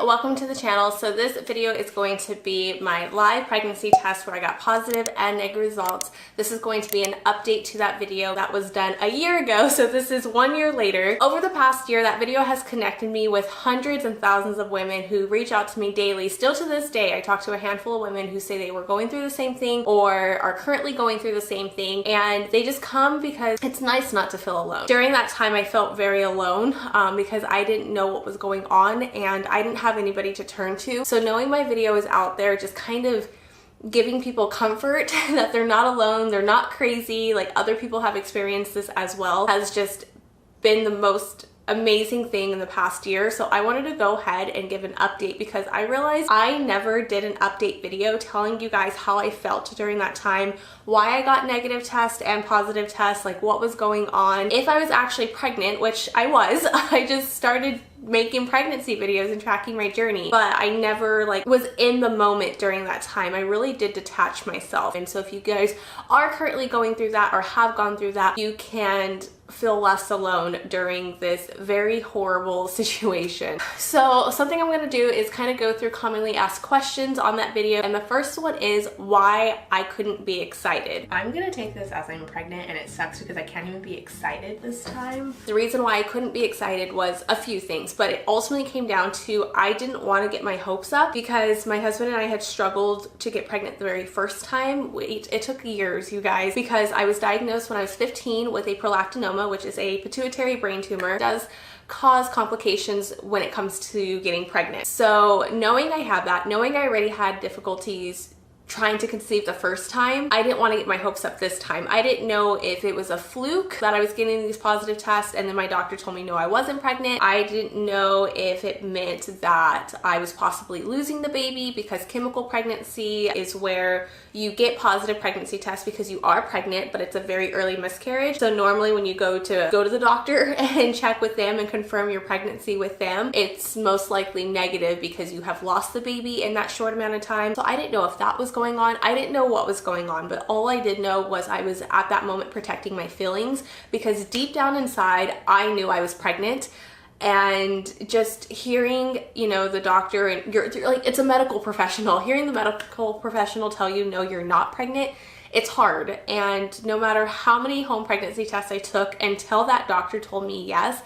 welcome to the channel. So this video is going to be my live pregnancy test where I got positive and negative results. This is going to be an update to that video that was done a year ago, so this is 1 year later. Over the past year, that video has connected me with hundreds and thousands of women who reach out to me daily. Still to this day, I talk to a handful of women who say they were going through the same thing or are currently going through the same thing, and they just come because it's nice not to feel alone. During that time, I felt very alone because I didn't know what was going on and I didn't have anybody to turn to. So knowing my video is out there, just kind of giving people comfort that they're not alone, they're not crazy, like other people have experienced this as well, has just been the most amazing thing in the past year. So I wanted to go ahead and give an update because I realized I never did an update video telling you guys how I felt during that time, why I got negative tests and positive tests, like what was going on, if I was actually pregnant, which I was. I just started making pregnancy videos and tracking my journey, but I never was in the moment during that time. I really did detach myself. And so if you guys are currently going through that or have gone through that, you can feel less alone during this very horrible situation. So something I'm going to do is kind of go through commonly asked questions on that video, and the first one is why I couldn't be excited. I'm going to take this as I'm pregnant, and it sucks because I can't even be excited this time. The reason why I couldn't be excited was a few things, but it ultimately came down to I didn't want to get my hopes up because my husband and I had struggled to get pregnant the very first time. It took years, you guys, because I was diagnosed when I was 15 with a prolactinoma, which is a pituitary brain tumor. It does cause complications when it comes to getting pregnant. So knowing I had that, knowing I already had difficulties trying to conceive the first time, I didn't want to get my hopes up this time. I didn't know if it was a fluke that I was getting these positive tests and then my doctor told me no, I wasn't pregnant. I didn't know if it meant that I was possibly losing the baby, because chemical pregnancy is where you get positive pregnancy tests because you are pregnant, but it's a very early miscarriage. So normally when you go to the doctor and check with them and confirm your pregnancy with them, it's most likely negative because you have lost the baby in that short amount of time. So I didn't know if that was going on. I didn't know what was going on, but all I did know was I was at that moment protecting my feelings because deep down inside, I knew I was pregnant. And just hearing, you know, the doctor, and you're like, it's a medical professional, hearing the medical professional tell you, no, you're not pregnant, it's hard. And no matter how many home pregnancy tests I took until that doctor told me yes,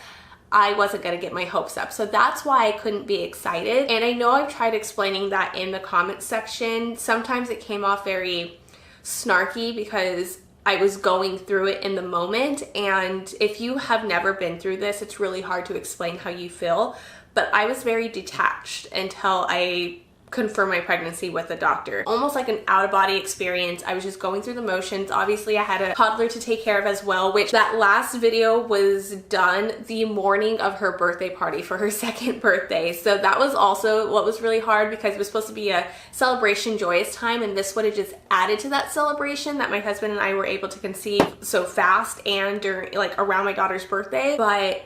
I wasn't going to get my hopes up. So that's why I couldn't be excited. And I know I've tried explaining that in the comments section. Sometimes it came off very snarky because I was going through it in the moment. And if you have never been through this, it's really hard to explain how you feel. But I was very detached until I confirm my pregnancy with the doctor. Almost like an out-of-body experience. I was just going through the motions. Obviously I had a toddler to take care of as well, which that last video was done the morning of her birthday party for her second birthday. So that was also what was really hard because it was supposed to be a celebration, joyous time, and this would have just added to that celebration that my husband and I were able to conceive so fast and during around my daughter's birthday. But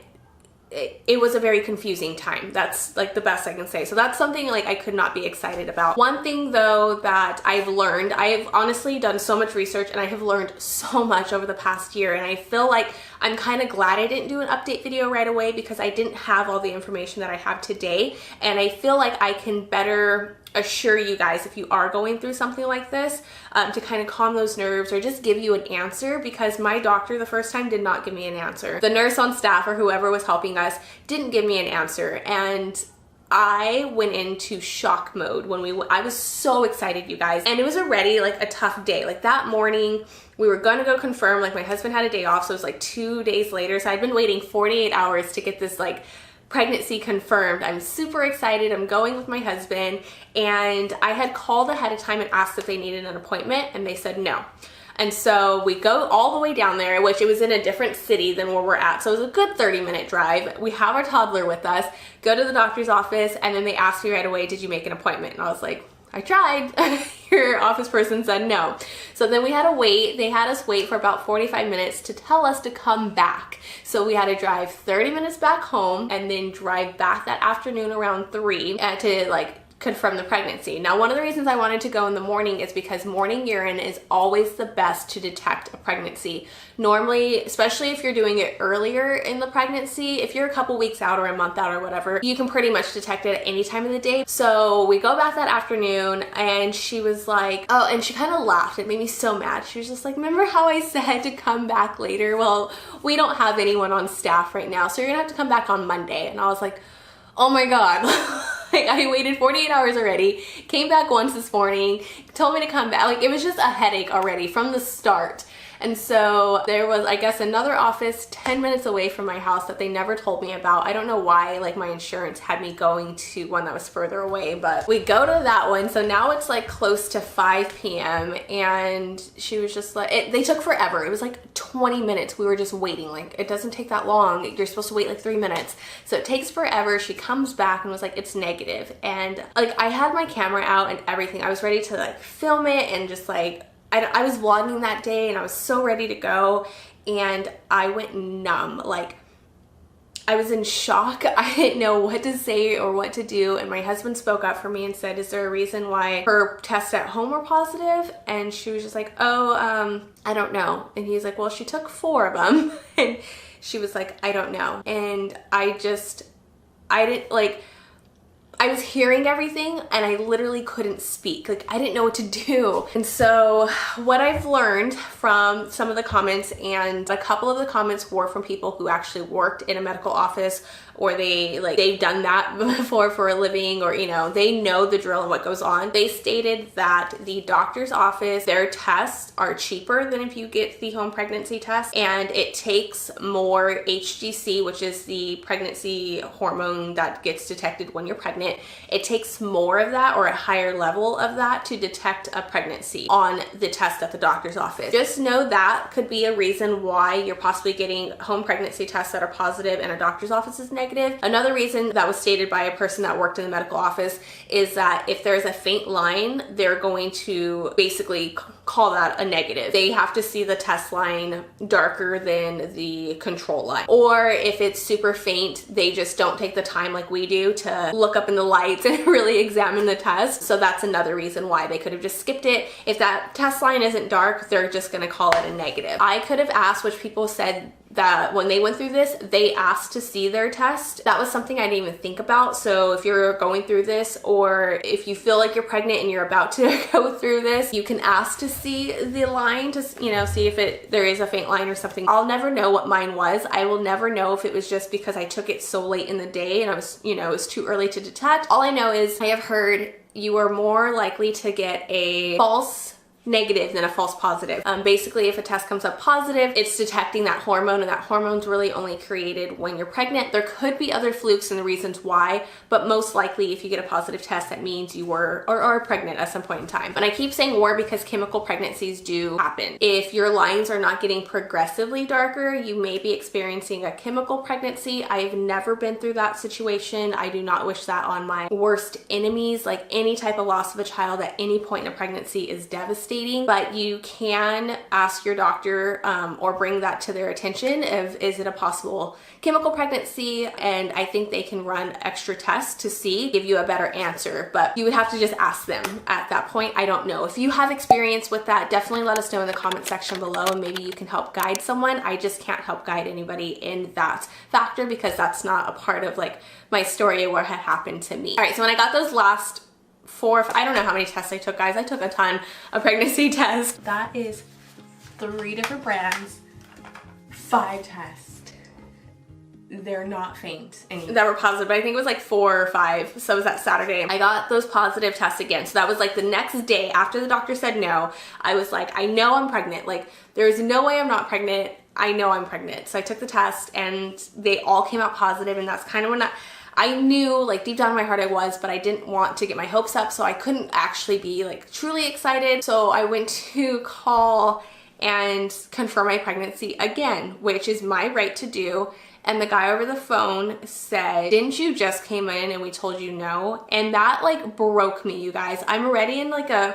it was a very confusing time. That's the best I can say. So that's something I could not be excited about. One thing though that I've learned, I've honestly done so much research and I have learned so much over the past year, and I feel like I'm kind of glad I didn't do an update video right away because I didn't have all the information that I have today, and I feel like I can better assure you guys if you are going through something like this to kind of calm those nerves or just give you an answer, because my doctor the first time did not give me an answer. The nurse on staff or whoever was helping us didn't give me an answer, and I went into shock mode when I was so excited, you guys, and it was already a tough day. That morning we were gonna go confirm, my husband had a day off, so it was 2 days later, so I'd been waiting 48 hours to get this pregnancy confirmed. I'm super excited. I'm going with my husband, and I had called ahead of time and asked if they needed an appointment, and they said no. And so we go all the way down there, which it was in a different city than where we're at. So it was a good 30-minute drive. We have our toddler with us, go to the doctor's office, and then they asked me right away, did you make an appointment? And I was like, I tried. Your office person said no. So then we had to wait. They had us wait for about 45 minutes to tell us to come back. So we had to drive 30 minutes back home and then drive back that afternoon around 3 to confirm the pregnancy. Now, one of the reasons I wanted to go in the morning is because morning urine is always the best to detect a pregnancy. Normally, especially if you're doing it earlier in the pregnancy, if you're a couple weeks out or a month out or whatever, you can pretty much detect it at any time of the day. So we go back that afternoon and she was like, oh, and she kind of laughed. It made me so mad. She was just like, remember how I said to come back later? Well, we don't have anyone on staff right now, so you're gonna have to come back on Monday. And I was like, oh my God. Like, I waited 48 hours already, came back once this morning, told me to come back. Like, it was just a headache already from the start. And so there was, I guess, another office 10 minutes away from my house that they never told me about. I don't know why, like, my insurance had me going to one that was further away, but we go to that one. So now it's like close to 5 p.m. and she was just like, they took forever. It was like 20 minutes. We were just waiting. Like, it doesn't take that long. You're supposed to wait like 3 minutes. So it takes forever. She comes back and was like, it's negative. And like, I had my camera out and everything. I was ready to like film it and just like, I was vlogging that day and I was so ready to go, and I went numb. Like, I was in shock. I didn't know what to say or what to do, and my husband spoke up for me and said, is there a reason why her tests at home were positive? And she was just like, oh, I don't know. And he's like, well, she took 4 of them. And she was like, I don't know. And I didn't, like, I was hearing everything and I literally couldn't speak. Like, I didn't know what to do. And so what I've learned from some of the comments, and a couple of the comments were from people who actually worked in a medical office, or they've done that before for a living, or, you know, they know the drill and what goes on. They stated that the doctor's office, their tests are cheaper than if you get the home pregnancy test, and it takes more HGC, which is the pregnancy hormone that gets detected when you're pregnant. It takes more of that, or a higher level of that, to detect a pregnancy on the test at the doctor's office. Just know that could be a reason why you're possibly getting home pregnancy tests that are positive and a doctor's office is negative. Another reason that was stated by a person that worked in the medical office is that if there's a faint line, they're going to basically call that a negative. They have to see the test line darker than the control line. Or if it's super faint, they just don't take the time like we do to look up in the lights and really examine the test. So that's another reason why they could have just skipped it. If that test line isn't dark, they're just gonna call it a negative. I could have asked, which people said that when they went through this, they asked to see their test. That was something I didn't even think about. So if you're going through this, or if you feel like you're pregnant and you're about to go through this, you can ask to see the line to, you know, see if there is a faint line or something. I'll never know what mine was. I will never know if it was just because I took it so late in the day and I was, you know, it was too early to detect. All I know is I have heard you are more likely to get a false negative than a false positive. Basically, if a test comes up positive, it's detecting that hormone, and that hormone's really only created when you're pregnant. There could be other flukes and the reasons why, but most likely if you get a positive test, that means you were or are pregnant at some point in time. And I keep saying were because chemical pregnancies do happen. If your lines are not getting progressively darker, you may be experiencing a chemical pregnancy. I've never been through that situation. I do not wish that on my worst enemies. Like, any type of loss of a child at any point in a pregnancy is devastating. But you can ask your doctor or bring that to their attention of, is it a possible chemical pregnancy? And I think they can run extra tests to see, give you a better answer, but you would have to just ask them at that point. I don't know. If you have experience with that, definitely let us know in the comment section below, and maybe you can help guide someone. I just can't help guide anybody in that factor because that's not a part of like my story or what had happened to me. All right, so when I got those last 4, I don't know how many tests I took, guys. I took a ton of pregnancy tests. That is 3 different brands, 5 tests. They're not faint that were positive, but I think it was like 4 or 5. So it was that Saturday. I got those positive tests again. So that was like the next day after the doctor said no. I was like, I know I'm pregnant. Like, there's no way I'm not pregnant. I know I'm pregnant. So I took the test and they all came out positive, and that's kind of when I knew, like, deep down in my heart I was, but I didn't want to get my hopes up, so I couldn't actually be like truly excited. So I went to call and confirm my pregnancy again, which is my right to do. And the guy over the phone said, didn't you just came in and we told you no? And that like broke me, you guys. I'm already in like a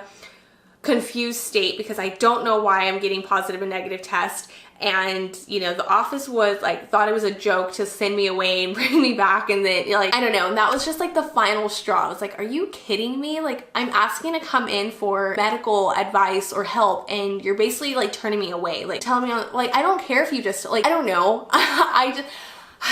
confused state because I don't know why I'm getting positive and negative tests. And, you know, the office was like, thought it was a joke to send me away and bring me back. And then, like, I don't know. And that was just like the final straw. I was like, are you kidding me? Like, I'm asking to come in for medical advice or help, and you're basically like turning me away. Like, telling me, like, I don't care if you just, like, I don't know.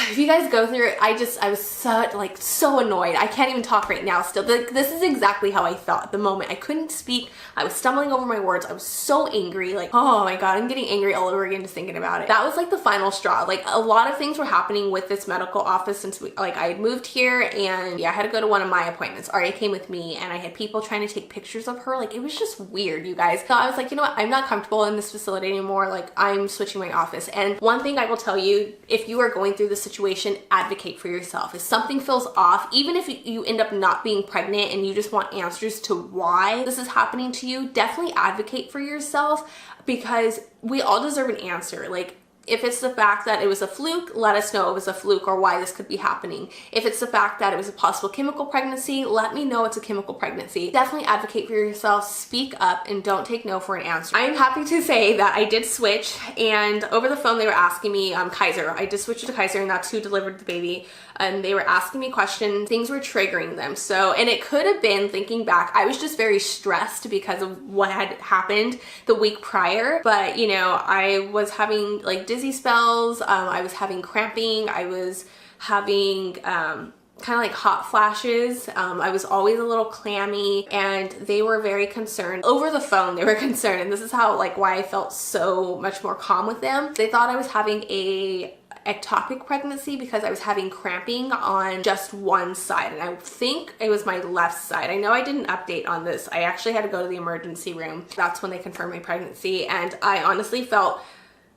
If you guys go through it, I was so annoyed. I can't even talk right now still. This is exactly how I felt at the moment. I couldn't speak. I was stumbling over my words. I was so angry. Like, oh my God, I'm getting angry all over again just thinking about it. That was like the final straw. Like, a lot of things were happening with this medical office since I had moved here, and yeah, I had to go to one of my appointments. Aria came with me, and I had people trying to take pictures of her. Like, it was just weird, you guys. So I was like, you know what? I'm not comfortable in this facility anymore. Like, I'm switching my office. And one thing I will tell you, if you are going through this situation, advocate for yourself. If something feels off, even if you end up not being pregnant and you just want answers to why this is happening to you, definitely advocate for yourself, because we all deserve an answer. Like, if it's the fact that it was a fluke, let us know it was a fluke or why this could be happening. If it's the fact that it was a possible chemical pregnancy, let me know it's a chemical pregnancy. Definitely advocate for yourself, speak up, and don't take no for an answer. I am happy to say that I did switch, and over the phone they were asking me, Kaiser. I did switch to Kaiser, and that's who delivered the baby. And they were asking me questions, things were triggering them. So, and it could have been, thinking back, I was just very stressed because of what had happened the week prior. But, you know, I was having like dizzy spells, I was having cramping, I was having kind of like hot flashes. I was always a little clammy, and they were very concerned. Over the phone, they were concerned, and this is how, like, why I felt so much more calm with them. They thought I was having a ectopic pregnancy because I was having cramping on just one side, and I think it was my left side. I know I didn't update on this. I actually had to go to the emergency room. That's when they confirmed my pregnancy, and I honestly felt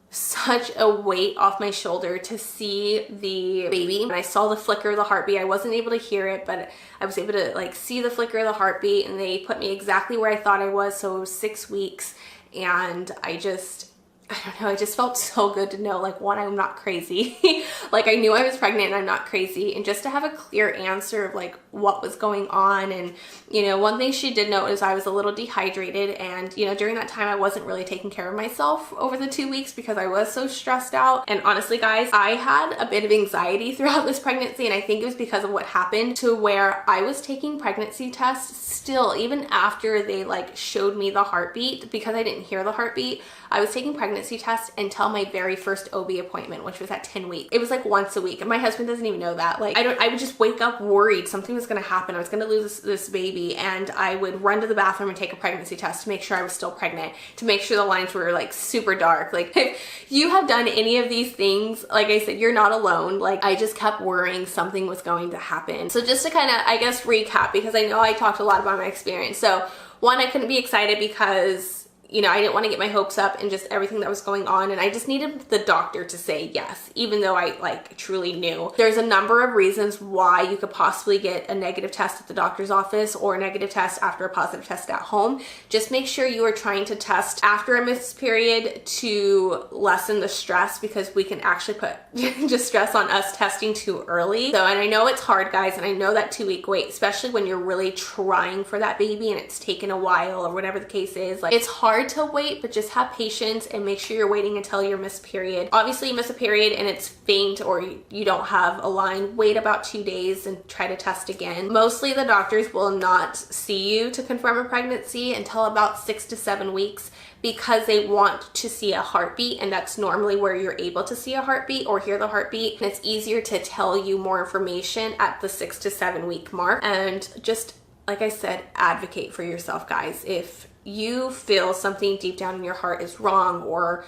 such a weight off my shoulder to see the baby. And I saw the flicker of the heartbeat. I wasn't able to hear it, but I was able to like see the flicker of the heartbeat, and they put me exactly where I thought I was. So it was 6 weeks, and I don't know, it just felt so good to know, like, one, I'm not crazy. Like, I knew I was pregnant and I'm not crazy. And just to have a clear answer of like what was going on. And, you know, one thing she did note is I was a little dehydrated, and, you know, during that time I wasn't really taking care of myself over the 2 weeks because I was so stressed out. And honestly, guys, I had a bit of anxiety throughout this pregnancy, and I think it was because of what happened, to where I was taking pregnancy tests still, even after they like showed me the heartbeat, because I didn't hear the heartbeat. I was taking pregnancy tests until my very first OB appointment, which was at 10 weeks. It was like once a week, and my husband doesn't even know that. Like, I would just wake up worried something was gonna happen. I was gonna lose this baby, and I would run to the bathroom and take a pregnancy test to make sure I was still pregnant, to make sure the lines were like super dark. Like, if you have done any of these things, like I said, you're not alone. Like, I just kept worrying something was going to happen. So just to kind of, I guess, recap, because I know I talked a lot about my experience. So one, I couldn't be excited because, you know, I didn't want to get my hopes up and just everything that was going on, and I just needed the doctor to say yes, even though I like truly knew. There's a number of reasons why you could possibly get a negative test at the doctor's office or a negative test after a positive test at home. Just make sure you are trying to test after a missed period to lessen the stress, because we can actually put just stress on us testing too early. So, and I know it's hard, guys, and I know that 2-week wait, especially when you're really trying for that baby and it's taken a while or whatever the case is, like, it's hard to wait, but just have patience and make sure you're waiting until your missed period. Obviously, you miss a period and it's faint or you don't have a line, wait about 2 days and try to test again. Mostly the doctors will not see you to confirm a pregnancy until about 6 to 7 weeks, because they want to see a heartbeat, and that's normally where you're able to see a heartbeat or hear the heartbeat, and it's easier to tell you more information at the 6 to 7 week mark. And just like I said, advocate for yourself, guys. If you feel something deep down in your heart is wrong, or,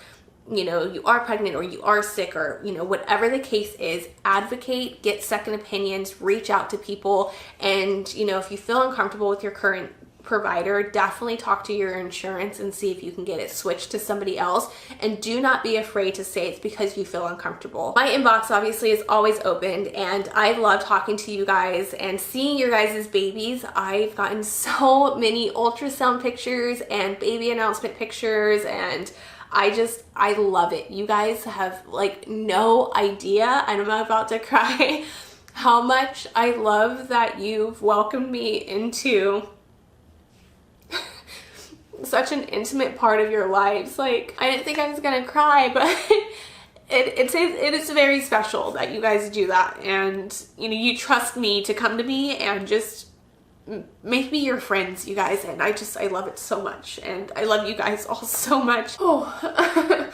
you know, you are pregnant or you are sick, or, you know, whatever the case is, advocate, get second opinions, reach out to people. And, you know, if you feel uncomfortable with your current provider, definitely talk to your insurance and see if you can get it switched to somebody else. And do not be afraid to say it's because you feel uncomfortable. My inbox obviously is always opened, and I love talking to you guys and seeing your guys' babies. I've gotten so many ultrasound pictures and baby announcement pictures, and I love it. You guys have like no idea, and I'm about to cry, how much I love that you've welcomed me into such an intimate part of your lives. Like, I didn't think I was gonna cry, but it is very special that you guys do that, and you know, you trust me to come to me and just make me your friends, you guys, and I love it so much, and I love you guys all so much. Oh.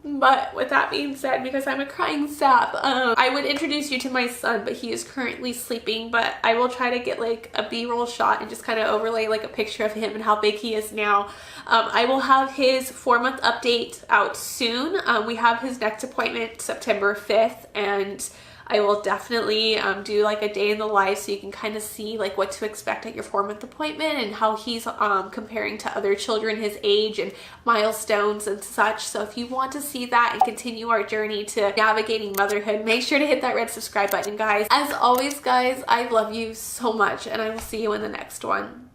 But with that being said, because I'm a crying sap, I would introduce you to my son, but he is currently sleeping, but I will try to get like a B-roll shot and just kind of overlay like a picture of him and how big he is now. I will have his 4-month update out soon. We have his next appointment September 5th, and I will definitely do like a day in the life so you can kind of see like what to expect at your 4-month appointment and how he's comparing to other children his age and milestones and such. So if you want to see that and continue our journey to navigating motherhood, make sure to hit that red subscribe button, guys. As always, guys, I love you so much, and I will see you in the next one.